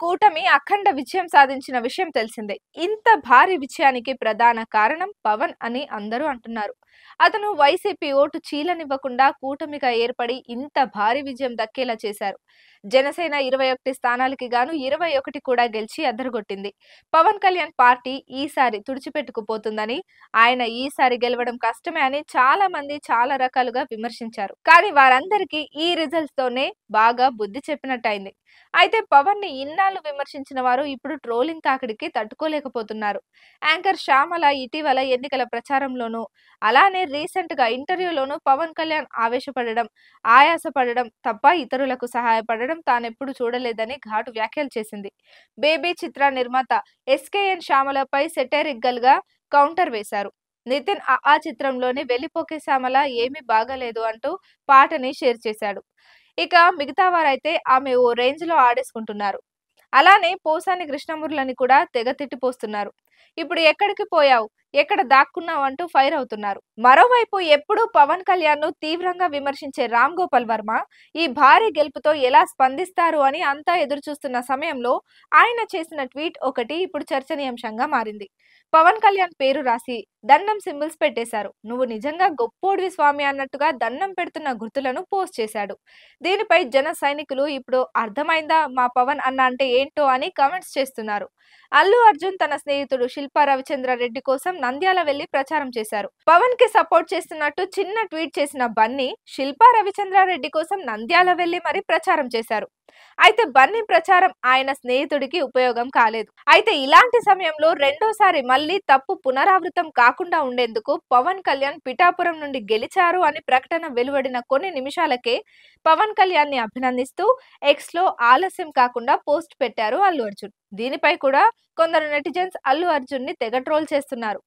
కూటమి అఖండ విజయం సాధించిన విషయం తెలిసిందే. ఇంత భారీ విజయానికి ప్రధాన కారణం పవన్ అని అందరూ అంటున్నారు. అతను వైసీపీ ఓటు చీలనివ్వకుండా కూటమిగా ఏర్పడి ఇంత భారీ విజయం దక్కేలా చేశారు. జనసేన 21 స్థానాలకి గాను 21 కూడా గెలిచి అదరగొట్టింది. పవన్ కళ్యాణ్ పార్టీ ఈసారి తుడిచిపెట్టుకుపోతుందని, ఆయన ఈసారి గెలవడం కష్టమే అని చాలా మంది చాలా రకాలుగా విమర్శించారు. కానీ వారందరికీ ఈ రిజల్ట్స్ తోనే బాగా బుద్ధి చెప్పినట్టయింది. అయితే పవన్ ని ఇన్నాళ్లు విమర్శించిన వారు ఇప్పుడు ట్రోలింగ్ తాకిడికి తట్టుకోలేకపోతున్నారు. యాంకర్ శ్యామల ఇటీవల ఎన్నికల ప్రచారంలోనూ, అలానే రీసెంట్ గా ఇంటర్వ్యూలోనూ పవన్ కళ్యాణ్ ఆవేశపడడం, ఆయాసపడడం తప్ప ఇతరులకు సహాయపడడం తానెప్పుడు చూడలేదని ఘాటు వ్యాఖ్యలు చేసింది. బేబీ చిత్ర నిర్మాత ఎస్కేఎన్ శ్యామలపై సెటైరికల్ గా కౌంటర్ వేశారు. నితిన్ ఆ చిత్రంలోని వెళ్లిపోకే శ్యామల ఏమీ బాగాలేదు అంటూ పాటని షేర్ చేశాడు. ఇక మిగతా వారైతే ఆమె ఓ రేంజ్ లో ఆడేసుకుంటున్నారు. అలానే పోసాని కృష్ణమురళిని కూడా తెగ తిట్టిపోస్తున్నారు. ఇప్పుడు ఎక్కడికి పోయావు, ఎక్కడ దాక్కున్నావు అంటూ ఫైర్ అవుతున్నారు. మరోవైపు ఎప్పుడూ పవన్ కళ్యాణ్ ను తీవ్రంగా విమర్శించే రామ్ గోపాల్ వర్మ ఈ భారీ గెలుపుతో ఎలా స్పందిస్తారు అని అంతా ఎదురు చూస్తున్న సమయంలో ఆయన చేసిన ట్వీట్ ఒకటి ఇప్పుడు చర్చనీయాంశంగా మారింది. పవన్ కళ్యాణ్ పేరు రాసి దండం సింబల్స్ పెట్టేశారు. నువ్వు నిజంగా గొప్పోడివి స్వామి అన్నట్టుగా దండం పెడుతున్న గుర్తులను పోస్ట్ చేశాడు. దీనిపై జన సైనికులు ఇప్పుడు అర్థమైందా మా పవన్ అన్న అంటే ఏంటో అని కామెంట్స్ చేస్తున్నారు. అల్లు అర్జున్ తన స్నేహితుడు శిల్పా రవిచంద్ర రెడ్డి కోసం నంద్యాల వెళ్లి ప్రచారం చేశారు. పవన్ కి సపోర్ట్ చేస్తున్నట్టు చిన్న ట్వీట్ చేసిన బన్నీ శిల్పా రవిచంద్ర రెడ్డి కోసం నంద్యాల వెళ్లి మరి ప్రచారం చేశారు. అయితే బన్నీ ప్రచారం ఆయన స్నేహితుడికి ఉపయోగం కాలేదు. అయితే ఇలాంటి సమయంలో రెండోసారి మళ్లీ తప్పు పునరావృతం కాకుండా ఉండేందుకు పవన్ కళ్యాణ్ పిఠాపురం నుండి గెలిచారు అని ప్రకటన వెలువడిన కొన్ని నిమిషాలకే పవన్ కళ్యాణ్ ని అభినందిస్తూ ఎక్స్ లో ఆలస్యం కాకుండా పోస్ట్ పెట్టారు అల్లు అర్జున్. దీనిపై కూడా కొందరు నెటిజన్స్ అల్లు అర్జున్ ని తెగ ట్రోల్ చేస్తున్నారు.